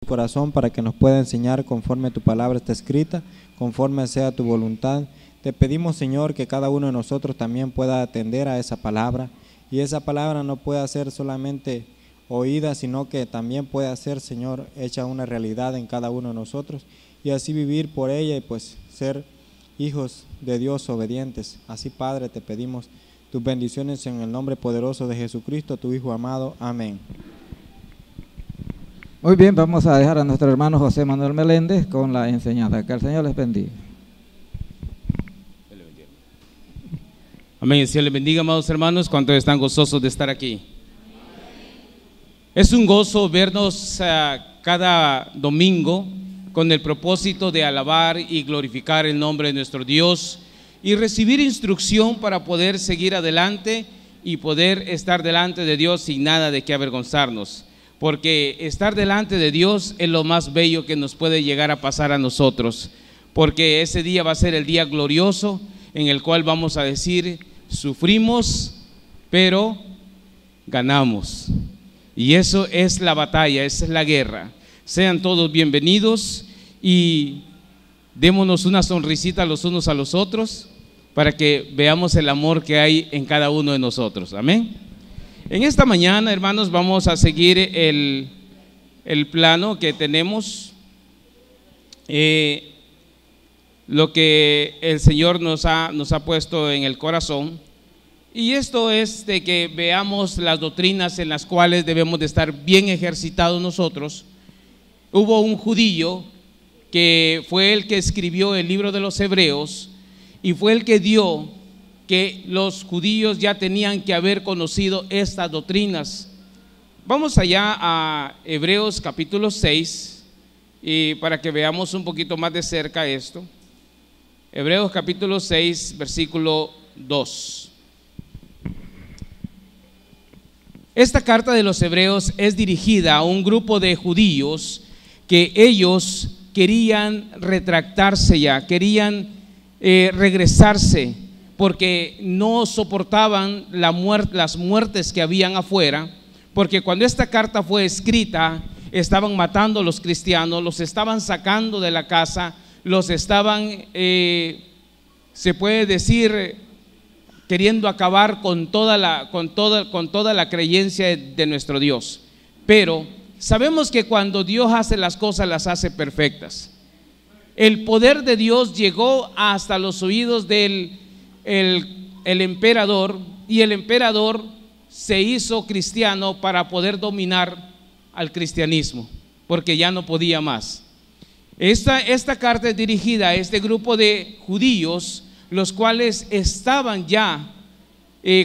corazón para que nos pueda enseñar conforme tu palabra está escrita, conforme sea tu voluntad. Te pedimos, Señor, que cada uno de nosotros también pueda atender a esa palabra, y esa palabra no pueda ser solamente oída, sino que también pueda ser, Señor, hecha una realidad en cada uno de nosotros, y así vivir por ella y pues ser hijos de Dios obedientes. Así, Padre, te pedimos tus bendiciones en el nombre poderoso de Jesucristo, tu Hijo amado. Amén. Muy bien, vamos a dejar a nuestro hermano José Manuel Meléndez con la enseñanza. Que el Señor les bendiga. Amén. Dios les bendiga, amados hermanos. ¿Cuántos están gozosos de estar aquí? Es un gozo vernos cada domingo con el propósito de alabar y glorificar el nombre de nuestro Dios y recibir instrucción para poder seguir adelante y poder estar delante de Dios sin nada de qué avergonzarnos. Porque estar delante de Dios es lo más bello que nos puede llegar a pasar a nosotros, porque ese día va a ser el día glorioso en el cual vamos a decir: sufrimos, pero ganamos. Y eso es la batalla, esa es la guerra. Sean todos bienvenidos y démonos una sonrisita los unos a los otros para que veamos el amor que hay en cada uno de nosotros. Amén. En esta mañana, hermanos, vamos a seguir el plano que tenemos, lo que el Señor nos ha puesto en el corazón, y esto es de que veamos las doctrinas en las cuales debemos de estar bien ejercitados nosotros. Hubo un judío que fue el que escribió el libro de los Hebreos y fue el que dio que los judíos ya tenían que haber conocido estas doctrinas. Vamos allá a Hebreos capítulo 6 y para que veamos un poquito más de cerca esto. Hebreos capítulo 6 versículo 2. Esta carta de los Hebreos es dirigida a un grupo de judíos que ellos querían retractarse ya, querían regresarse, porque no soportaban las muertes que habían afuera, porque cuando esta carta fue escrita estaban matando a los cristianos, los estaban sacando de la casa, los estaban, se puede decir, queriendo acabar con toda la creencia de nuestro Dios. Pero sabemos que cuando Dios hace las cosas, las hace perfectas. El poder de Dios llegó hasta los oídos del emperador, y el emperador se hizo cristiano para poder dominar al cristianismo, porque ya no podía más. Esta carta es dirigida a este grupo de judíos, los cuales estaban ya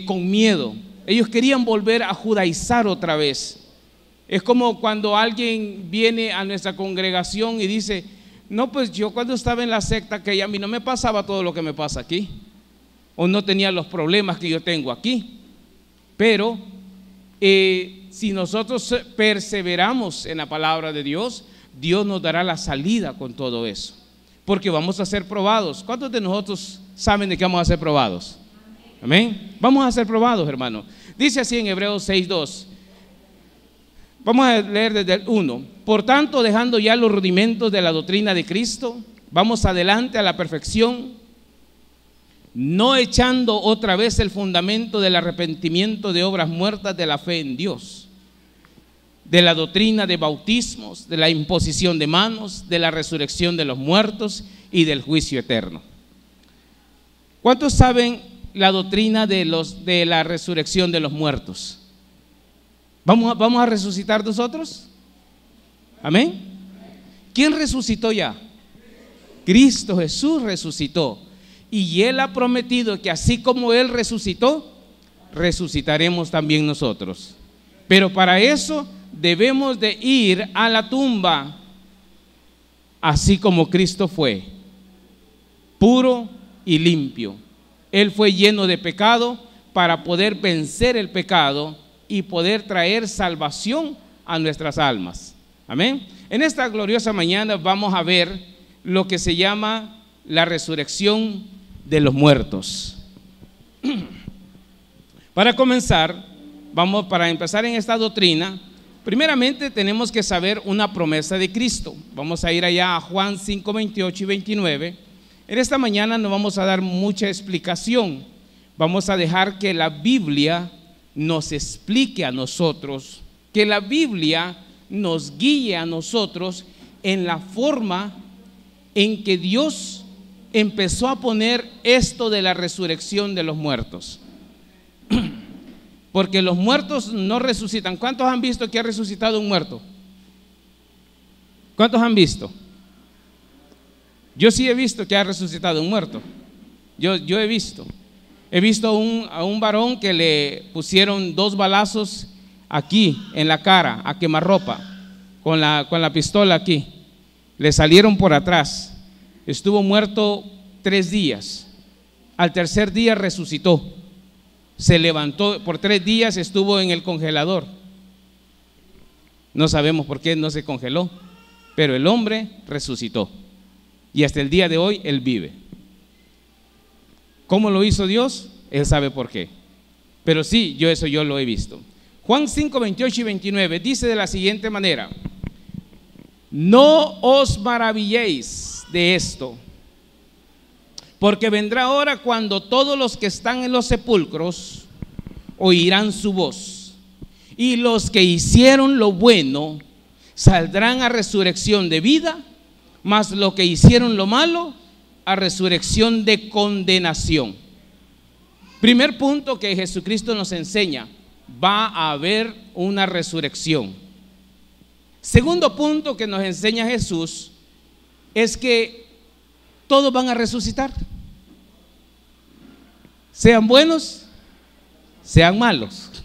con miedo. Ellos querían volver a judaizar otra vez. Es como cuando alguien viene a nuestra congregación y dice: no, pues yo cuando estaba en la secta, que a mí no me pasaba todo lo que me pasa aquí, o no tenía los problemas que yo tengo aquí. Pero si nosotros perseveramos en la palabra de Dios, Dios nos dará la salida con todo eso, porque vamos a ser probados. ¿Cuántos de nosotros saben de que vamos a ser probados? Amén. Vamos a ser probados, hermano. Dice así en Hebreos 6:2. Vamos a leer desde el 1. Por tanto, dejando ya los rudimentos de la doctrina de Cristo, vamos adelante a la perfección, no echando otra vez el fundamento del arrepentimiento de obras muertas de la fe en Dios, de la doctrina de bautismos, de la imposición de manos, de la resurrección de los muertos y del juicio eterno. ¿Cuántos saben la doctrina de la resurrección de los muertos? ¿Vamos a resucitar nosotros? Amén. ¿Quién resucitó ya? Cristo Jesús resucitó. Y Él ha prometido que así como Él resucitó, resucitaremos también nosotros. Pero para eso debemos de ir a la tumba, así como Cristo fue, puro y limpio. Él fue lleno de pecado para poder vencer el pecado y poder traer salvación a nuestras almas. Amén. En esta gloriosa mañana vamos a ver lo que se llama la resurrección de los muertos. Para comenzar, para empezar en esta doctrina, Primeramente tenemos que saber una promesa de Cristo. Vamos a ir allá a Juan 5, 28 y 29. En esta mañana no vamos a dar mucha explicación. Vamos a dejar que la Biblia nos explique a nosotros, que la Biblia nos guíe a nosotros en la forma en que Dios empezó a poner esto de la resurrección de los muertos. Porque los muertos no resucitan. ¿Cuántos han visto que ha resucitado un muerto? ¿Cuántos han visto? Yo sí he visto que ha resucitado un muerto. Yo he visto. He visto a un varón que le pusieron 2 balazos aquí en la cara, a quemarropa, con la pistola aquí. Le salieron por atrás. Estuvo muerto 3 días. Al tercer día resucitó. Se levantó, por 3 días estuvo en el congelador. No sabemos por qué no se congeló, pero el hombre resucitó. Y hasta el día de hoy él vive. ¿Cómo lo hizo Dios? Él sabe por qué. Pero sí, yo lo he visto. Juan 5, 28 y 29 dice de la siguiente manera: no os maravilléis de esto, porque vendrá hora cuando todos los que están en los sepulcros oirán su voz, y los que hicieron lo bueno saldrán a resurrección de vida, mas los que hicieron lo malo a resurrección de condenación. Primer punto que Jesucristo nos enseña: va a haber una resurrección. Segundo punto que nos enseña Jesús es que todos van a resucitar, sean buenos, sean malos.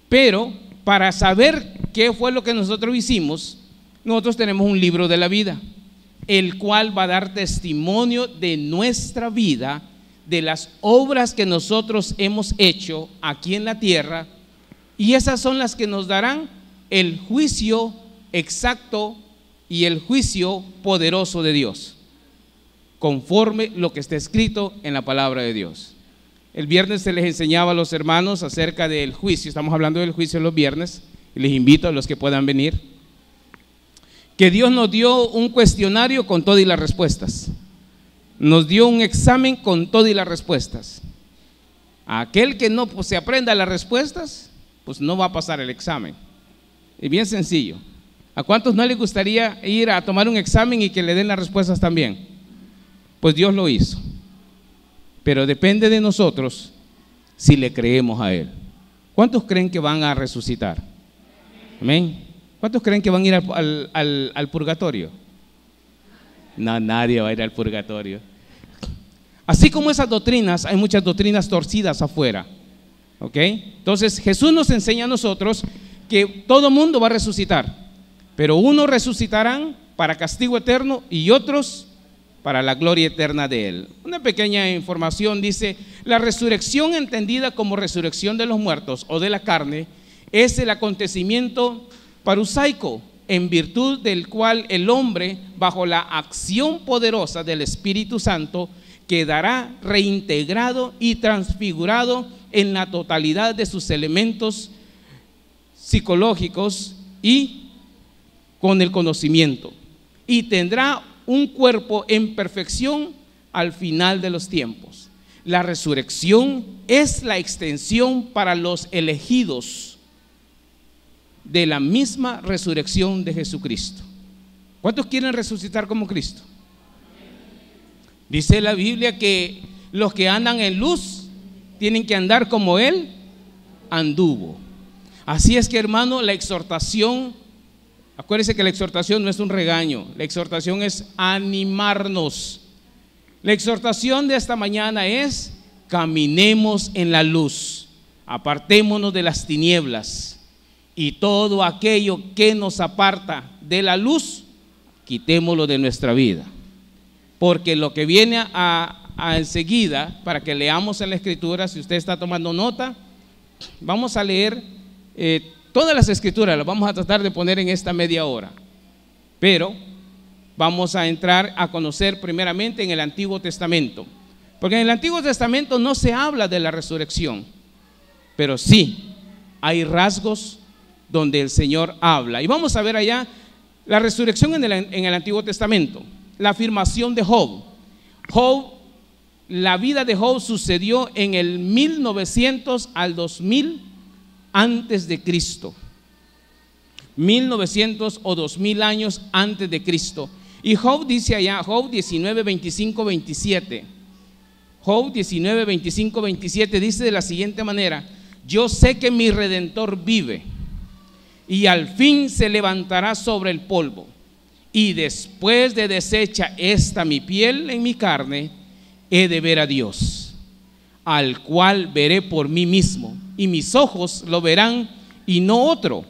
Pero para saber qué fue lo que nosotros hicimos, nosotros tenemos un libro de la vida, el cual va a dar testimonio de nuestra vida, de las obras que nosotros hemos hecho aquí en la tierra, y esas son las que nos darán el juicio exacto y el juicio poderoso de Dios, conforme lo que está escrito en la palabra de Dios. El viernes se les enseñaba a los hermanos acerca del juicio. Estamos hablando del juicio los viernes, y les invito a los que puedan venir, que Dios nos dio un cuestionario con todas las respuestas. Nos dio un examen con todas las respuestas. A aquel que no se aprenda las respuestas, pues no va a pasar el examen. Es bien sencillo. ¿A cuántos no les gustaría ir a tomar un examen y que le den las respuestas también? Pues Dios lo hizo. Pero depende de nosotros si le creemos a Él. ¿Cuántos creen que van a resucitar? Amén. ¿Cuántos creen que van a ir al purgatorio? No, nadie va a ir al purgatorio. Así como esas doctrinas, hay muchas doctrinas torcidas afuera. ¿Ok? Entonces Jesús nos enseña a nosotros que todo mundo va a resucitar, pero unos resucitarán para castigo eterno y otros para la gloria eterna de Él. Una pequeña información dice: la resurrección, entendida como resurrección de los muertos o de la carne, es el acontecimiento parusaico, en virtud del cual el hombre, bajo la acción poderosa del Espíritu Santo, quedará reintegrado y transfigurado en la totalidad de sus elementos psicológicos y con el conocimiento, y tendrá un cuerpo en perfección al final de los tiempos. La resurrección es la extensión para los elegidos de la misma resurrección de Jesucristo. ¿Cuántos quieren resucitar como Cristo? Dice la Biblia que los que andan en luz tienen que andar como Él anduvo. Así es que, hermano, la exhortación, acuérdense que la exhortación no es un regaño, la exhortación es animarnos. La exhortación de esta mañana es: caminemos en la luz, apartémonos de las tinieblas, y todo aquello que nos aparta de la luz, quitémoslo de nuestra vida. Porque lo que viene a enseguida, para que leamos en la Escritura, si usted está tomando nota, vamos a leer todas las Escrituras, las vamos a tratar de poner en esta media hora, pero vamos a entrar a conocer primeramente en el Antiguo Testamento, porque en el Antiguo Testamento no se habla de la resurrección, pero sí hay rasgos donde el Señor habla. Y vamos a ver allá la resurrección en el Antiguo Testamento, la afirmación de Job. La vida de Job sucedió en el 1900 al 2000 antes de Cristo. 1900 o 2000 años antes de Cristo. Y Job dice allá, Job 19, 25, 27. Job 19, 25, 27 dice de la siguiente manera: yo sé que mi Redentor vive y al fin se levantará sobre el polvo, y después de deshecha esta mi piel en mi carne, he de ver a Dios, al cual veré por mí mismo, y mis ojos lo verán y no otro,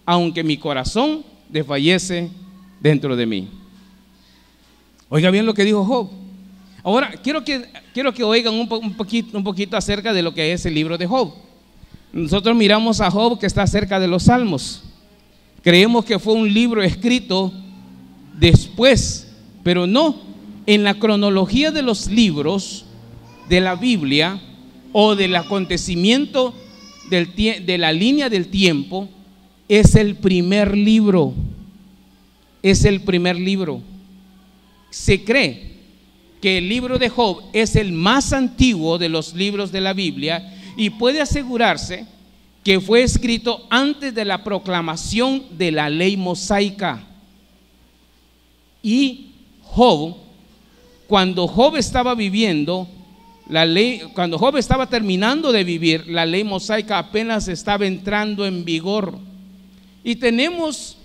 aunque mi corazón desfallece dentro de mí. Oiga bien lo que dijo Job. Ahora quiero que oigan un poquito acerca de lo que es el libro de Job. Nosotros miramos a Job, que está cerca de los Salmos. Creemos que fue un libro escrito después, pero no. En la cronología de los libros de la Biblia o del acontecimiento de la línea del tiempo, es el primer libro. Es el primer libro. Se cree que el libro de Job es el más antiguo de los libros de la Biblia, y puede asegurarse que fue escrito antes de la proclamación de la ley mosaica. Y Job, cuando Job estaba viviendo la ley, cuando Job estaba terminando de vivir, la ley mosaica apenas estaba entrando en vigor. Y tenemos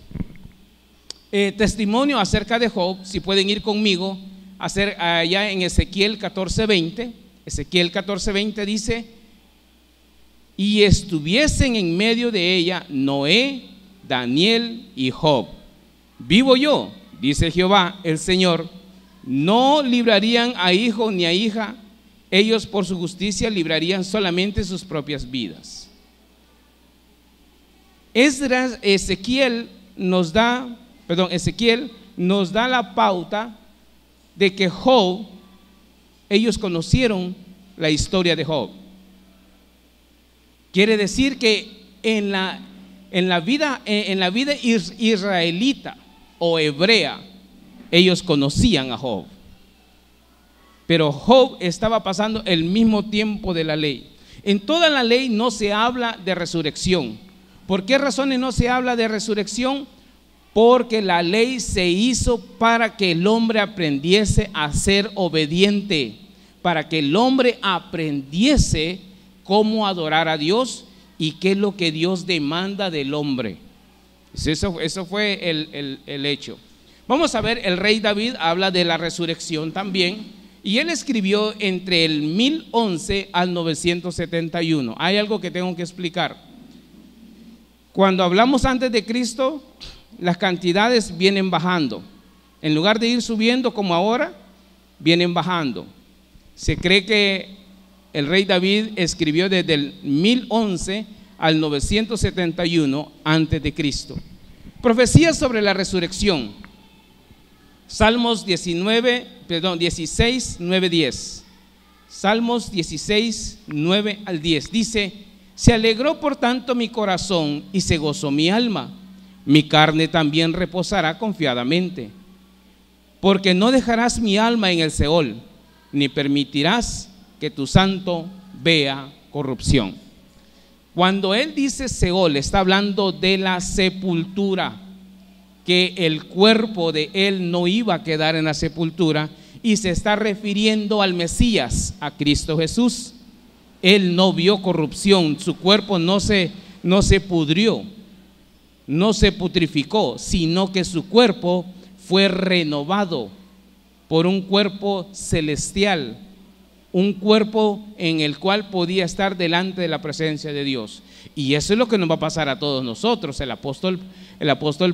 testimonio acerca de Job. Si pueden ir conmigo allá en Ezequiel 14:20. Ezequiel 14:20 dice: y estuviesen en medio de ella Noé, Daniel y Job. Vivo yo, dice Jehová el Señor, no librarían a hijo ni a hija, ellos por su justicia librarían solamente sus propias vidas. Ezequiel nos da la pauta de que Job, ellos conocieron la historia de Job. Quiere decir que en la vida israelita o hebrea, ellos conocían a Job. Pero Job estaba pasando el mismo tiempo de la ley. En toda la ley no se habla de resurrección. ¿Por qué razones no se habla de resurrección? Porque la ley se hizo para que el hombre aprendiese a ser obediente, para que el hombre aprendiese cómo adorar a Dios y qué es lo que Dios demanda del hombre. Eso fue el hecho. Vamos a ver, el rey David habla de la resurrección también, y él escribió entre el 1011 al 971. Hay algo que tengo que explicar. Cuando hablamos antes de Cristo, las cantidades vienen bajando. En lugar de ir subiendo como ahora, vienen bajando. Se cree que el rey David escribió desde el 1011 al 971 antes de Cristo. Profecías sobre la resurrección. Salmos 16, 9, 10. Salmos 16, 9 al 10. Dice: se alegró por tanto mi corazón y se gozó mi alma. Mi carne también reposará confiadamente. Porque no dejarás mi alma en el Seol, ni permitirás que tu santo vea corrupción. Cuando él dice Seol, está hablando de la sepultura, que el cuerpo de él no iba a quedar en la sepultura, y se está refiriendo al Mesías, a Cristo Jesús. Él no vio corrupción, su cuerpo no se pudrió, no se putrificó, sino que su cuerpo fue renovado por un cuerpo celestial, un cuerpo en el cual podía estar delante de la presencia de Dios. Y eso es lo que nos va a pasar a todos nosotros. El apóstol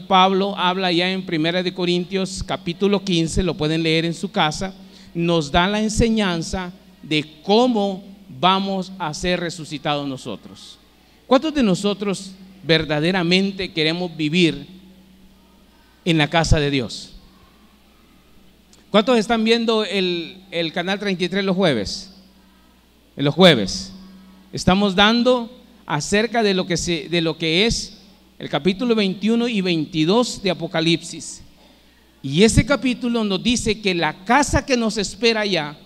Pablo habla ya en 1 Corintios capítulo 15, lo pueden leer en su casa, nos da la enseñanza de cómo vamos a ser resucitados nosotros. ¿Cuántos de nosotros verdaderamente queremos vivir en la casa de Dios? ¿Cuántos están viendo el canal 33 los jueves? En los jueves estamos dando acerca de lo que es el capítulo 21 y 22 de Apocalipsis. Y ese capítulo nos dice que la casa que nos espera allá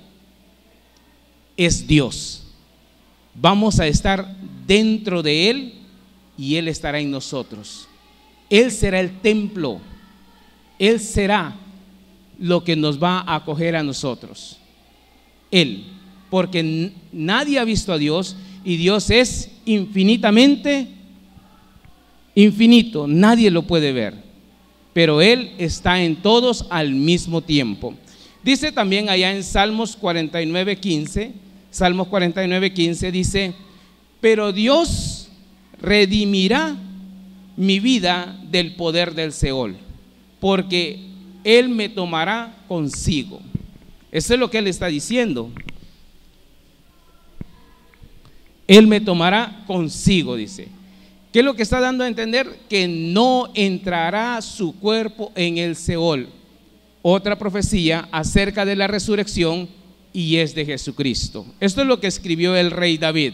es Dios. Vamos a estar dentro de Él y Él estará en nosotros. Él será el templo. Él será lo que nos va a acoger a nosotros. Él, porque nadie ha visto a Dios y Dios es infinitamente infinito, nadie lo puede ver, pero Él está en todos al mismo tiempo. Dice también allá en Salmos 49:15, dice: pero Dios redimirá mi vida del poder del Seol, porque Él me tomará consigo. Eso es lo que Él está diciendo. Él me tomará consigo, dice. ¿Qué es lo que está dando a entender? Que no entrará su cuerpo en el Seol. Otra profecía acerca de la resurrección, y es de Jesucristo. Esto es lo que escribió el rey David.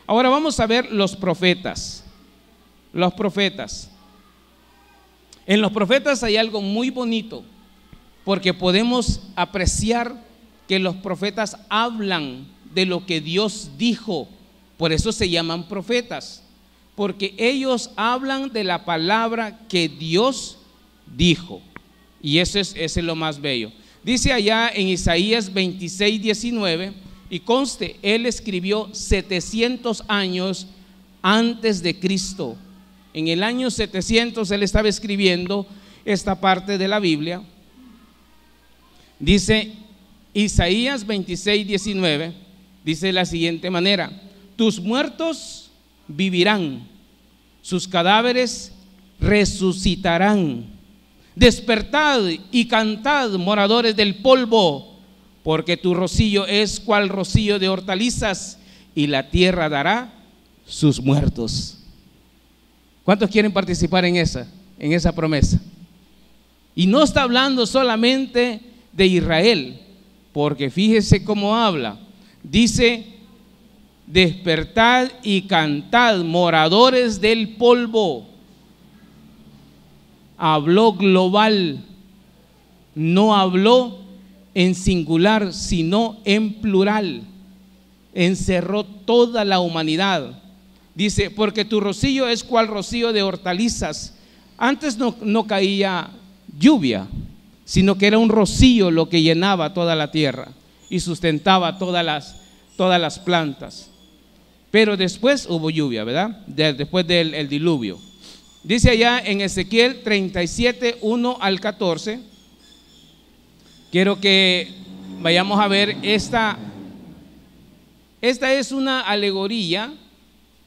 Ahora vamos a ver los profetas. Los profetas. En los profetas hay algo muy bonito, porque podemos apreciar que los profetas hablan de lo que Dios dijo. Por eso se llaman profetas, porque ellos hablan de la palabra que Dios dijo. Y eso es lo más bello. Dice allá en Isaías 26:19, y conste, él escribió 700 años antes de Cristo. En el año 700 él estaba escribiendo esta parte de la Biblia. Dice Isaías 26:19, dice de la siguiente manera: tus muertos vivirán, sus cadáveres resucitarán. Despertad y cantad, moradores del polvo, porque tu rocío es cual rocío de hortalizas, y la tierra dará sus muertos. ¿Cuántos quieren participar en esa promesa? Y no está hablando solamente de Israel, porque fíjese cómo habla. Dice: despertad y cantad, moradores del polvo. Habló global, no habló en singular, sino en plural. Encerró toda la humanidad. Dice: porque tu rocío es cual rocío de hortalizas. Antes no caía lluvia, sino que era un rocío lo que llenaba toda la tierra y sustentaba todas las plantas. Pero después hubo lluvia, ¿verdad? Después del diluvio. Dice allá en Ezequiel 37:1 al 14. Quiero que vayamos a ver esta es una alegoría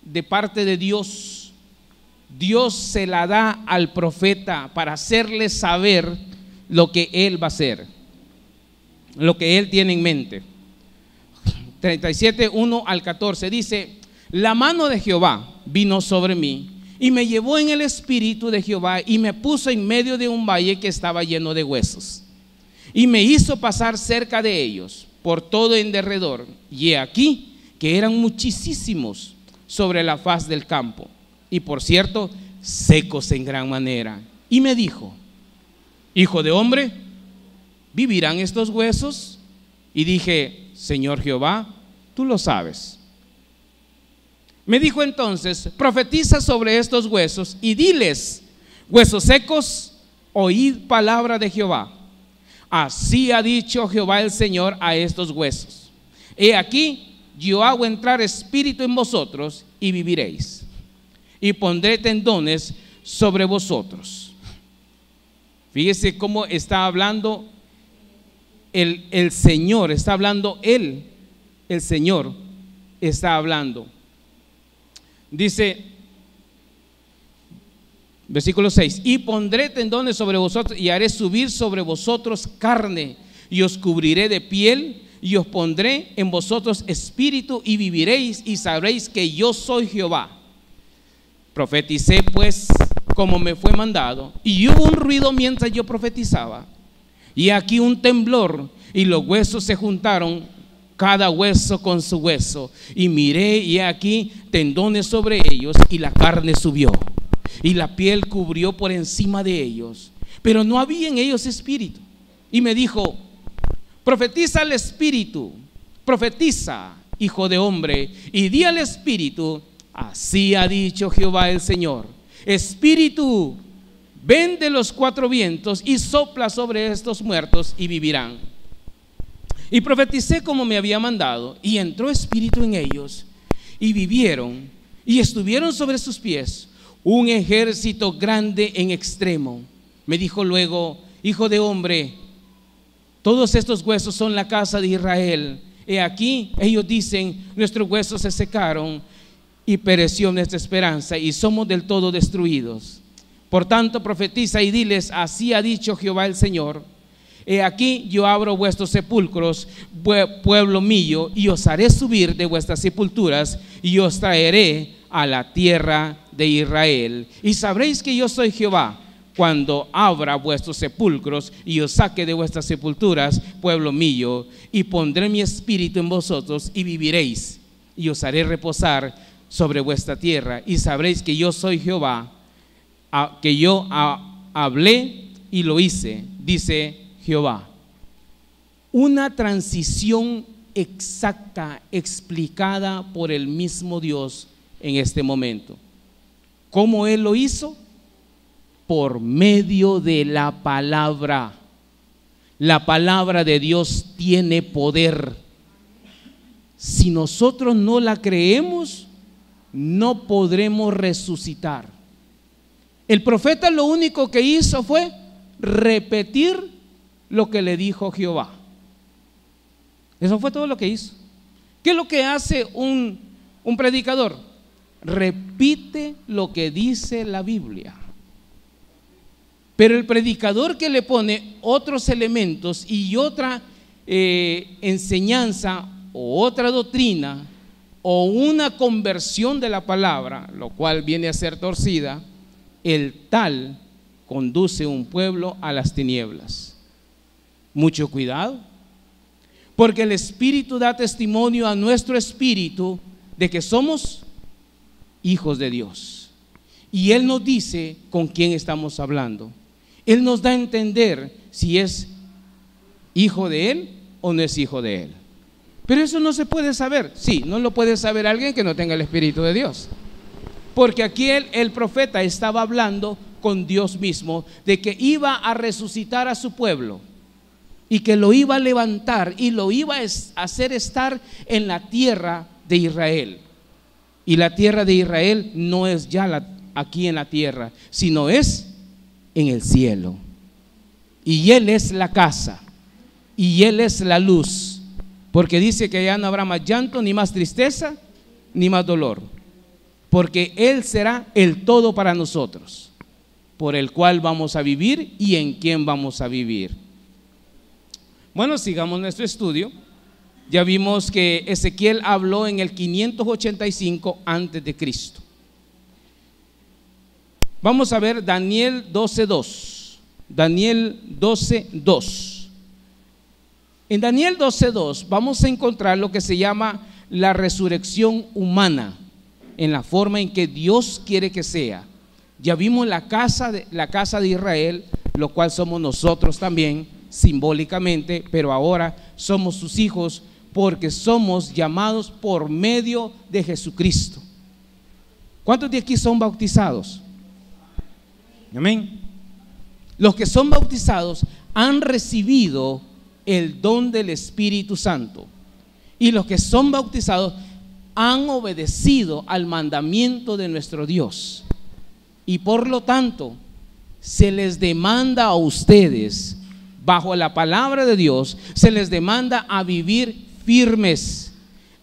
de parte de Dios. Dios se la da al profeta para hacerle saber lo que él va a hacer, lo que él tiene en mente. 37:1 al 14 dice: la mano de Jehová vino sobre mí y me llevó en el espíritu de Jehová y me puso en medio de un valle que estaba lleno de huesos, y me hizo pasar cerca de ellos por todo en derredor, y he aquí que eran muchísimos sobre la faz del campo, y por cierto secos en gran manera. Y me dijo: hijo de hombre, ¿vivirán estos huesos? Y dije: Señor Jehová, tú lo sabes. Me dijo entonces: profetiza sobre estos huesos y diles: huesos secos, oíd palabra de Jehová. Así ha dicho Jehová el Señor a estos huesos: he aquí, yo hago entrar espíritu en vosotros y viviréis, y pondré tendones sobre vosotros. Fíjese cómo está hablando el Señor, está hablando Él, el Señor está hablando. Dice, versículo 6: y pondré tendones sobre vosotros y haré subir sobre vosotros carne, y os cubriré de piel, y os pondré en vosotros espíritu, y viviréis, y sabréis que yo soy Jehová. Profeticé pues como me fue mandado, y hubo un ruido mientras yo profetizaba, y aquí un temblor, y los huesos se juntaron, cada hueso con su hueso, y miré, y aquí tendones sobre ellos, y la carne subió, y la piel cubrió por encima de ellos, pero no había en ellos espíritu. Y me dijo: profetiza al espíritu, profetiza, hijo de hombre, y di al espíritu: así ha dicho Jehová el Señor, espíritu, ven de los cuatro vientos y sopla sobre estos muertos y vivirán. Y profeticé como me había mandado, y entró espíritu en ellos, y vivieron, y estuvieron sobre sus pies un ejército grande en extremo. Me dijo luego: hijo de hombre, todos estos huesos son la casa de Israel. He aquí, ellos dicen: nuestros huesos se secaron y pereció nuestra esperanza, y somos del todo destruidos. Por tanto, profetiza y diles: así ha dicho Jehová el Señor, he aquí yo abro vuestros sepulcros, pueblo mío, y os haré subir de vuestras sepulturas, y os traeré a la tierra de Israel. Y sabréis que yo soy Jehová, cuando abra vuestros sepulcros y os saque de vuestras sepulturas, pueblo mío, y pondré mi espíritu en vosotros y viviréis, y os haré reposar sobre vuestra tierra, y sabréis que yo soy Jehová, que yo hablé y lo hice, dice Jehová. Una transición exacta, explicada por el mismo Dios en este momento. ¿Cómo Él lo hizo? Por medio de la palabra. La palabra de Dios tiene poder. Si nosotros no la creemos, no podremos resucitar. El profeta lo único que hizo fue repetir lo que le dijo Jehová. Eso fue todo lo que hizo. ¿Qué es lo que hace un predicador? Repite lo que dice la Biblia. Pero el predicador que le pone otros elementos y otra enseñanza o otra doctrina o una conversión de la palabra, lo cual viene a ser torcida, el tal conduce un pueblo a las tinieblas. Mucho cuidado, porque el Espíritu da testimonio a nuestro espíritu de que somos hijos de Dios, y Él nos dice con quién estamos hablando. Él nos da a entender si es hijo de Él o no es hijo de Él. Pero eso no se puede saber. Sí, no lo puede saber alguien que no tenga el Espíritu de Dios, porque aquí el profeta estaba hablando con Dios mismo de que iba a resucitar a su pueblo y que lo iba a levantar y lo iba a hacer estar en la tierra de Israel. Y la tierra de Israel no es ya aquí en la tierra, sino es en el cielo. Y Él es la casa, y Él es la luz, porque dice que ya no habrá más llanto, ni más tristeza, ni más dolor, porque Él será el todo para nosotros, por el cual vamos a vivir y en quien vamos a vivir. Bueno, sigamos nuestro estudio. Ya vimos que Ezequiel habló en el 585 antes de Cristo. Vamos a ver Daniel 12:2. Daniel 12:2. En Daniel 12:2 vamos a encontrar lo que se llama la resurrección humana, en la forma en que Dios quiere que sea. Ya vimos la casa de Israel, lo cual somos nosotros también simbólicamente, pero ahora somos sus hijos porque somos llamados por medio de Jesucristo. ¿Cuántos de aquí son bautizados? Amén. Los que son bautizados han recibido el don del Espíritu Santo, y los que son bautizados han obedecido al mandamiento de nuestro Dios, y por lo tanto se les demanda a ustedes, bajo la palabra de Dios, se les demanda a vivir firmes,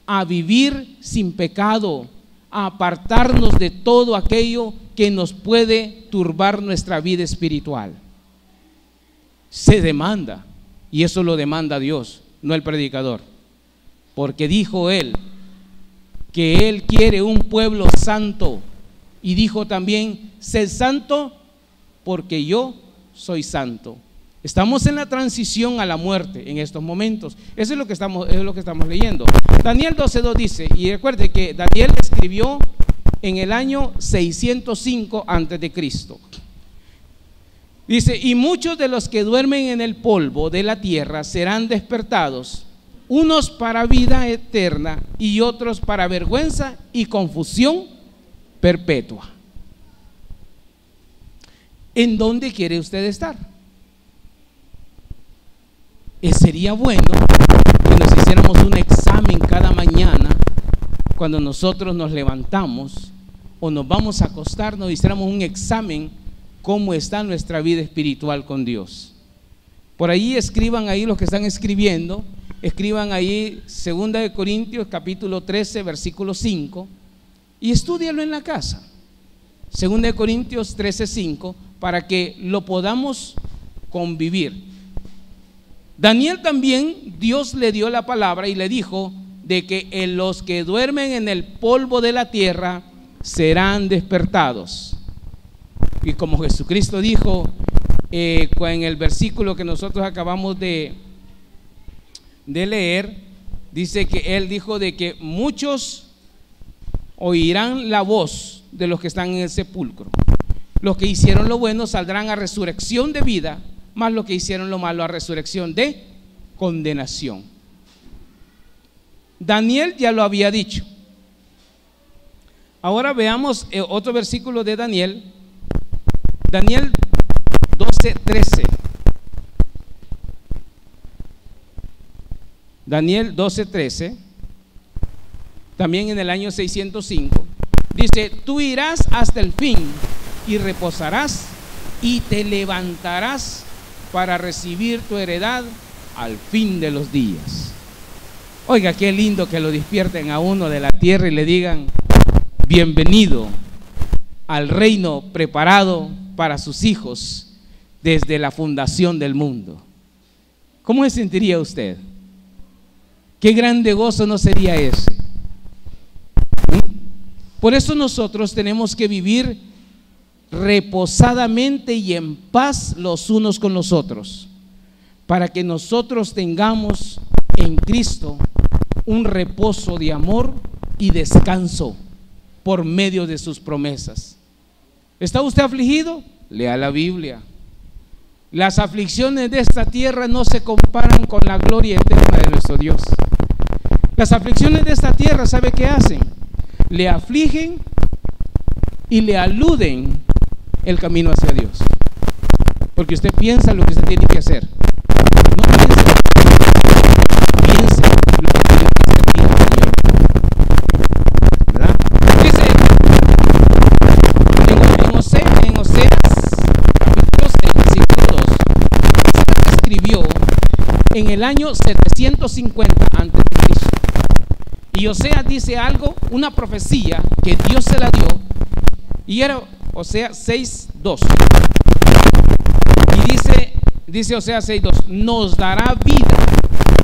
a vivir sin pecado, a apartarnos de todo aquello que nos puede turbar nuestra vida espiritual. Se demanda, y eso lo demanda Dios, no el predicador, porque dijo Él que Él quiere un pueblo santo, y dijo también: sed santo porque yo soy santo. Estamos en la transición a la muerte en estos momentos. Eso es lo que estamos leyendo. Daniel 12:2 dice, y recuerde que Daniel escribió en el año 605 antes de Cristo. Dice, y muchos de los que duermen en el polvo de la tierra serán despertados, unos para vida eterna y otros para vergüenza y confusión perpetua. ¿En dónde quiere usted estar? Sería bueno que nos hiciéramos un examen cada mañana cuando nosotros nos levantamos o nos vamos a acostar, nos hiciéramos un examen cómo está nuestra vida espiritual con Dios. Por ahí escriban ahí los que están escribiendo, escriban ahí 2 Corintios capítulo 13 versículo 5 y estúdialo en la casa. 2 Corintios 13, 5, para que lo podamos convivir. Daniel también, Dios le dio la palabra y le dijo de que en los que duermen en el polvo de la tierra serán despertados. Y como Jesucristo dijo en el versículo que nosotros acabamos de leer, dice que Él dijo de que muchos oirán la voz de los que están en el sepulcro. Los que hicieron lo bueno saldrán a resurrección de vida, más los que hicieron lo malo a resurrección de condenación. Daniel ya lo había dicho. Ahora veamos otro versículo de Daniel. Daniel 12:13. Daniel 12:13. También en el año 605. Dice, tú irás hasta el fin y reposarás y te levantarás para recibir tu heredad al fin de los días. Oiga, qué lindo que lo despierten a uno de la tierra y le digan, bienvenido al reino preparado para sus hijos desde la fundación del mundo. ¿Cómo se sentiría usted? Qué grande gozo no sería ese. Por eso nosotros tenemos que vivir reposadamente y en paz los unos con los otros, para que nosotros tengamos en Cristo un reposo de amor y descanso por medio de sus promesas. ¿Está usted afligido? Lea la Biblia. Las aflicciones de esta tierra no se comparan con la gloria eterna de nuestro Dios. Las aflicciones de esta tierra, ¿sabe qué hacen? Le afligen y le aluden el camino hacia Dios, porque usted piensa lo que usted tiene que hacer. No piense lo que tiene que hacer, Señor, ¿verdad? Dice en Oseas capítulo 6 versículo 2, escribió en el año 750 antes de Cristo. Y Oseas dice algo, una profecía que Dios se la dio, y era Oseas 6:2. Y dice Oseas 6:2, nos dará vida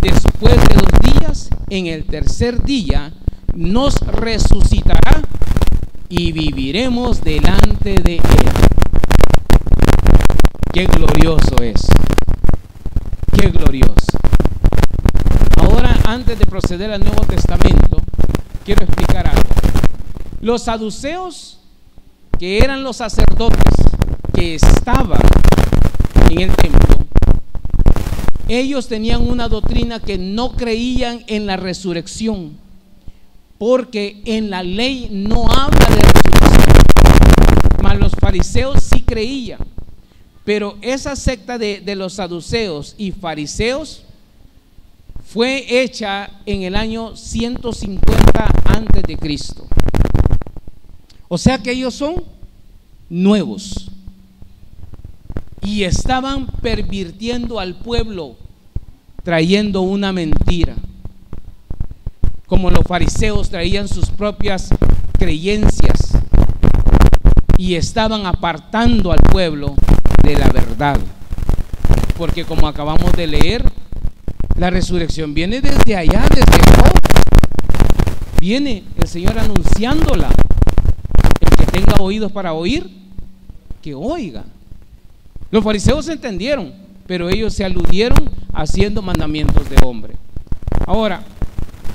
después de 2 días, en el tercer día nos resucitará y viviremos delante de Él. Qué glorioso es, qué glorioso. Ahora, antes de proceder al Nuevo Testamento, quiero explicar algo. Los saduceos, que eran los sacerdotes que estaban en el templo, ellos tenían una doctrina que no creían en la resurrección, porque en la ley no habla de resurrección, mas los fariseos sí creían. Pero esa secta de los saduceos y fariseos fue hecha en el año 150 antes de Cristo. O sea que ellos son nuevos y estaban pervirtiendo al pueblo, trayendo una mentira, como los fariseos traían sus propias creencias y estaban apartando al pueblo de la verdad, porque como acabamos de leer, la resurrección viene desde allá, desde Job. Viene el Señor anunciándola. El que tenga oídos para oír, que oiga. Los fariseos entendieron, pero ellos se aludieron haciendo mandamientos de hombre. Ahora,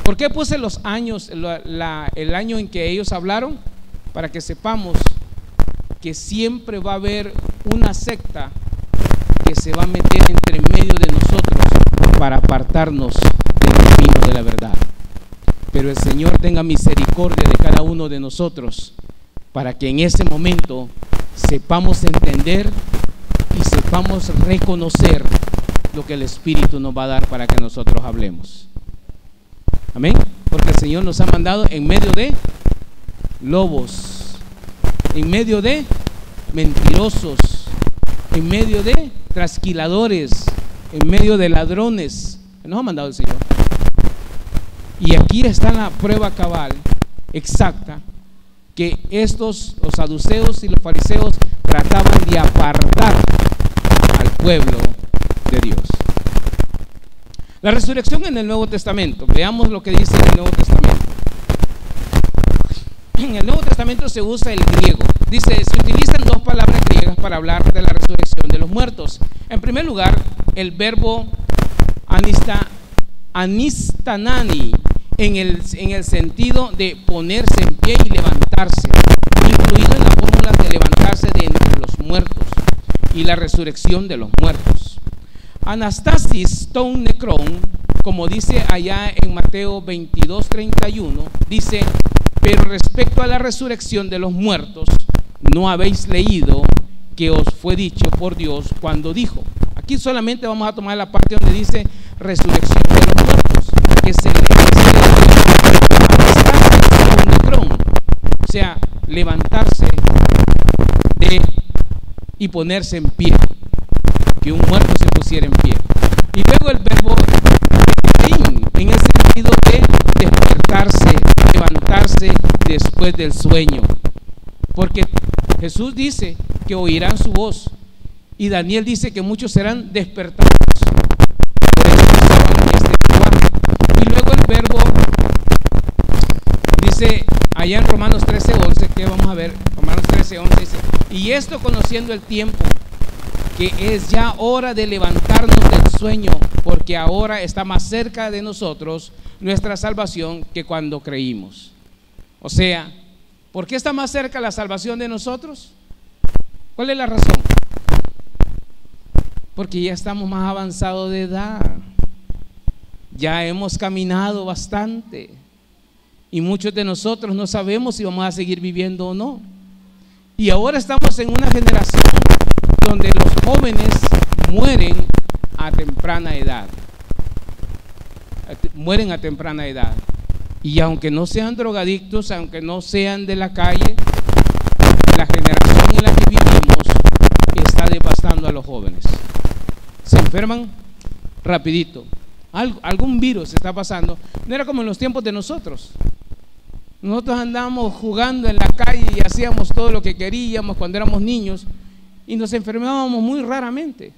¿por qué puse los años, el año en que ellos hablaron? para que sepamos que siempre va a haber una secta que se va a meter entre medio de nosotros para apartarnos del camino de la verdad. Pero el Señor tenga misericordia de cada uno de nosotros para que en ese momento sepamos entender y sepamos reconocer lo que el Espíritu nos va a dar para que nosotros hablemos. Amén. Porque el Señor nos ha mandado en medio de lobos, en medio de mentirosos, en medio de trasquiladores, en medio de ladrones. Nos ha mandado el Señor. Y aquí está la prueba cabal, exacta, que estos, los saduceos y los fariseos, trataban de apartar al pueblo de Dios. La resurrección en el Nuevo Testamento. Veamos lo que dice en el Nuevo Testamento. En el Nuevo Testamento se usa el griego. Dice, se utilizan dos palabras griegas para hablar de la resurrección de los muertos. En primer lugar, el verbo anistanani, en el sentido de ponerse en pie y levantarse, incluido en la fórmula de levantarse de entre los muertos y la resurrección de los muertos. Anastasis ton necron, como dice allá en Mateo 22:31, dice, pero respecto a la resurrección de los muertos, no habéis leído que os fue dicho por Dios cuando dijo. Aquí solamente vamos a tomar la parte donde dice resurrección de los muertos, que se le o sea, levantarse y ponerse en pie, que un muerto se pusiera en pie. Y luego el verbo en el sentido de despertarse, levantarse después del sueño, porque Jesús dice que oirán su voz, y Daniel dice que muchos serán despertados. Por eso estaban en este lenguaje. Y luego el verbo dice allá en Romanos 13:11, que vamos a ver, Romanos 13:11 dice, y esto conociendo el tiempo, que es ya hora de levantarnos del sueño, porque ahora está más cerca de nosotros nuestra salvación que cuando creímos. O sea, ¿por qué está más cerca la salvación de nosotros? ¿Cuál es la razón? Porque ya estamos más avanzados de edad, ya hemos caminado bastante, y muchos de nosotros no sabemos si vamos a seguir viviendo o no. Y ahora estamos en una generación donde los jóvenes mueren a temprana edad. Mueren a temprana edad. Y aunque no sean drogadictos, aunque no sean de la calle, la generación en la que vivimos está devastando a los jóvenes. Se enferman rapidito. Algún virus está pasando. No era como en los tiempos de nosotros. Nosotros andábamos jugando en la calle y hacíamos todo lo que queríamos cuando éramos niños y nos enfermábamos muy raramente.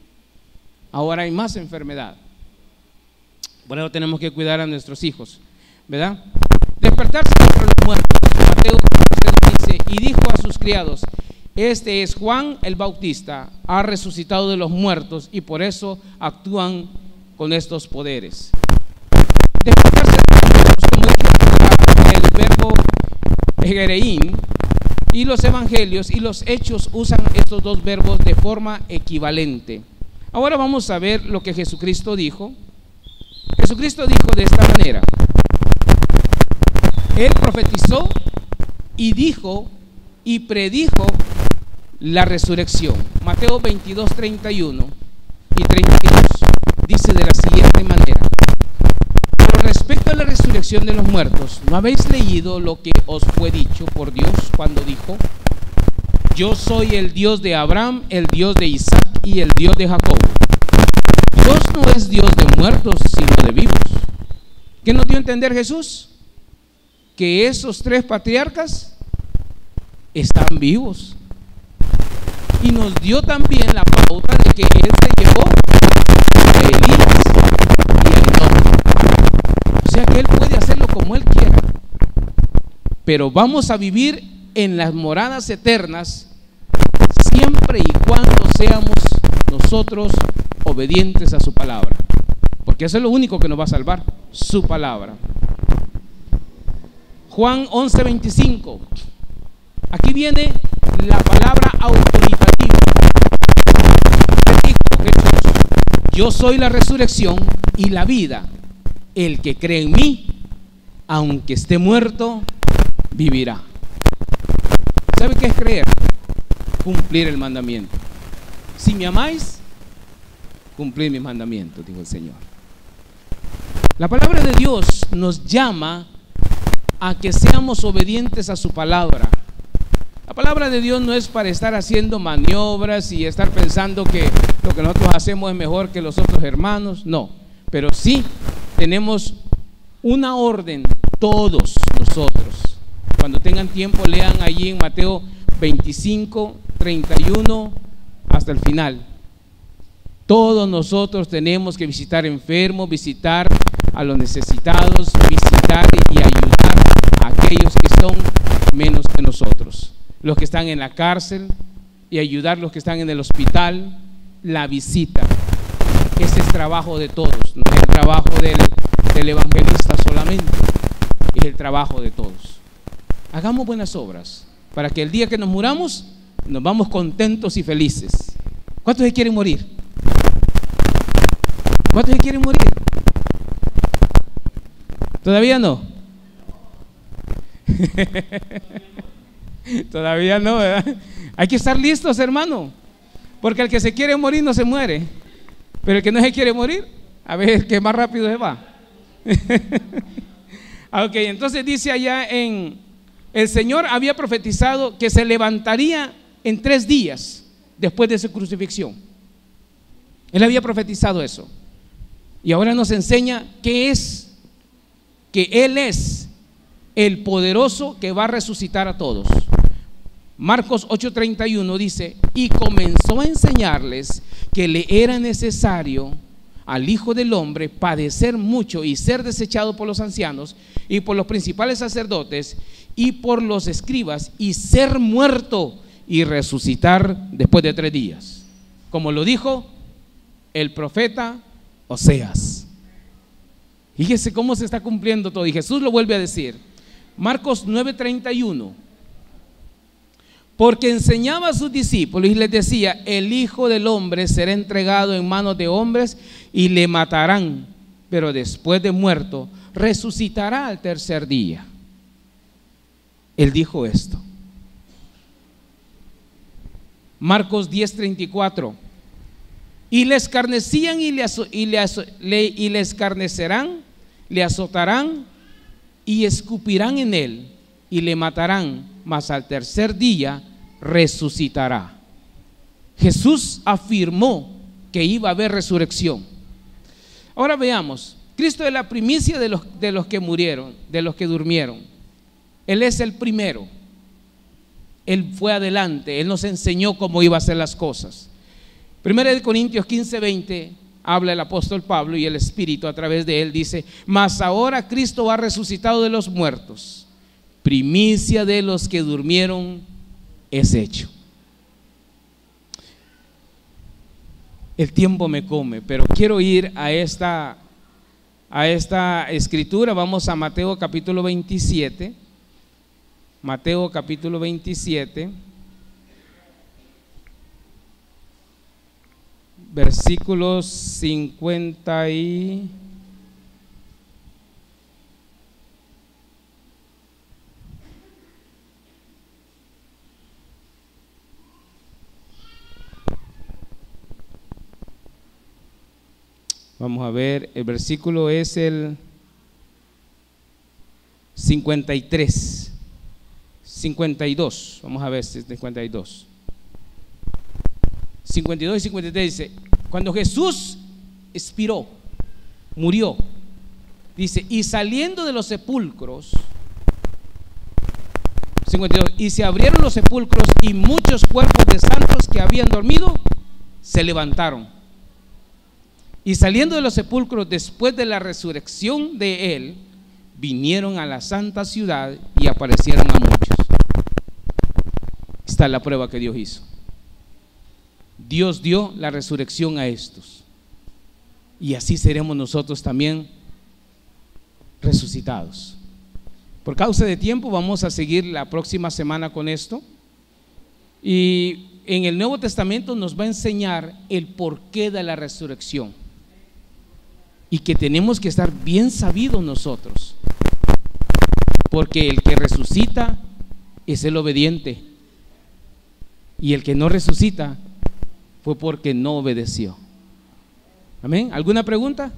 Ahora hay más enfermedad. Por eso tenemos que cuidar a nuestros hijos, ¿verdad? Despertarse entre los muertos. Mateo 14 dice, y dijo a sus criados, este es Juan el Bautista, ha resucitado de los muertos y por eso actúan con estos poderes. Despertarse entre los muertos, como dijo el verbo egerein, y los evangelios y los hechos usan estos dos verbos de forma equivalente. Ahora vamos a ver lo que Jesucristo dijo. Jesucristo dijo de esta manera: Él profetizó y dijo y predijo la resurrección. Mateo 22:31 y 32 dice de la siguiente manera: pero respecto a la resurrección de los muertos, ¿no habéis leído lo que os fue dicho por Dios cuando dijo: yo soy el Dios de Abraham, el Dios de Isaac y el Dios de Jacob? Dios no es Dios de muertos, sino de vivos. ¿Qué nos dio a entender Jesús? Que esos tres patriarcas están vivos. Y nos dio también la pauta de que Él se llevó a Elías y a Enoc. O sea que Él puede hacerlo como Él quiera. Pero vamos a vivir en las moradas eternas siempre y cuando seamos nosotros obedientes a su palabra, porque eso es lo único que nos va a salvar, su palabra. Juan 11:25 Aquí viene la palabra autoritativa. Dijo Jesús: yo soy la resurrección y la vida. El que cree en mí, aunque esté muerto, vivirá. ¿Sabe qué es creer? Cumplir el mandamiento. Si me amáis, cumplid mis mandamientos, dijo el Señor. La palabra de Dios nos llama a que seamos obedientes a su palabra. La palabra de Dios no es para estar haciendo maniobras y estar pensando que lo que nosotros hacemos es mejor que los otros hermanos. No, pero sí tenemos una orden todos nosotros. Cuando tengan tiempo, lean allí en Mateo 25, 31 hasta el final. Todos nosotros tenemos que visitar enfermos, visitar a los necesitados, visitar y ayudar a aquellos que son menos que nosotros, los que están en la cárcel, y ayudar a los que están en el hospital. La visita, ese es trabajo de todos, no es el trabajo del evangelista solamente, es el trabajo de todos. Hagamos buenas obras para que el día que nos muramos nos vamos contentos y felices. ¿Cuántos se quieren morir? ¿Cuántos se quieren morir? ¿Todavía no? Todavía no, ¿verdad? Hay que estar listos, hermano, porque el que se quiere morir no se muere, pero el que no se quiere morir, a ver qué más rápido se va. Ok, entonces dice allá el Señor había profetizado que se levantaría en 3 días después de su crucifixión. Él había profetizado eso, y ahora nos enseña qué es, que Él es el poderoso que va a resucitar a todos. Marcos 8:31 dice: y comenzó a enseñarles que le era necesario al Hijo del Hombre padecer mucho y ser desechado por los ancianos y por los principales sacerdotes y por los escribas, y ser muerto y resucitar después de 3 días, como lo dijo el profeta Oseas. Fíjese cómo se está cumpliendo todo, y Jesús lo vuelve a decir. Marcos 9:31: porque enseñaba a sus discípulos y les decía: el Hijo del Hombre será entregado en manos de hombres y le matarán, pero después de muerto resucitará al 3er día. Él dijo esto. Marcos 10:34: y le escarnecían y le escarnecerán, le azotarán y escupirán en él y le matarán, mas al 3er día resucitará. Jesús afirmó que iba a haber resurrección. Ahora veamos, Cristo es la primicia de los que murieron, de los que durmieron. Él es el primero. Él fue adelante, Él nos enseñó cómo iba a hacer las cosas. 1 Corintios 15:20 habla el apóstol Pablo, y el Espíritu a través de él dice: mas ahora Cristo ha resucitado de los muertos, primicia de los que durmieron es hecho. El tiempo me come, pero quiero ir a esta escritura. Vamos a Mateo capítulo 27. Mateo capítulo 27, versículos 50 y... Vamos a ver, el versículo es el 53, 52, vamos a ver si es 52. 52 y 53 dice: cuando Jesús expiró, murió, dice, y saliendo de los sepulcros, 52, y se abrieron los sepulcros y muchos cuerpos de santos que habían dormido se levantaron. Y saliendo de los sepulcros después de la resurrección de él, vinieron a la santa ciudad y aparecieron a muchos. Esta es la prueba que Dios hizo. Dios dio la resurrección a estos, y así seremos nosotros también resucitados. Por causa de tiempo vamos a seguir la próxima semana con esto. Y en el Nuevo Testamento nos va a enseñar el porqué de la resurrección. Y que tenemos que estar bien sabidos nosotros. Porque el que resucita es el obediente. Y el que no resucita fue porque no obedeció. Amén. ¿Alguna pregunta?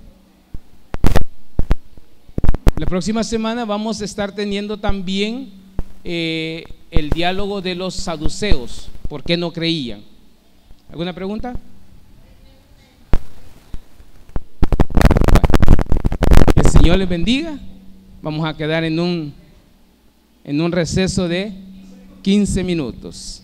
La próxima semana vamos a estar teniendo también el diálogo de los saduceos. ¿Por qué no creían? ¿Alguna pregunta? Que el Señor les bendiga. Vamos a quedar en un receso de 15 minutos.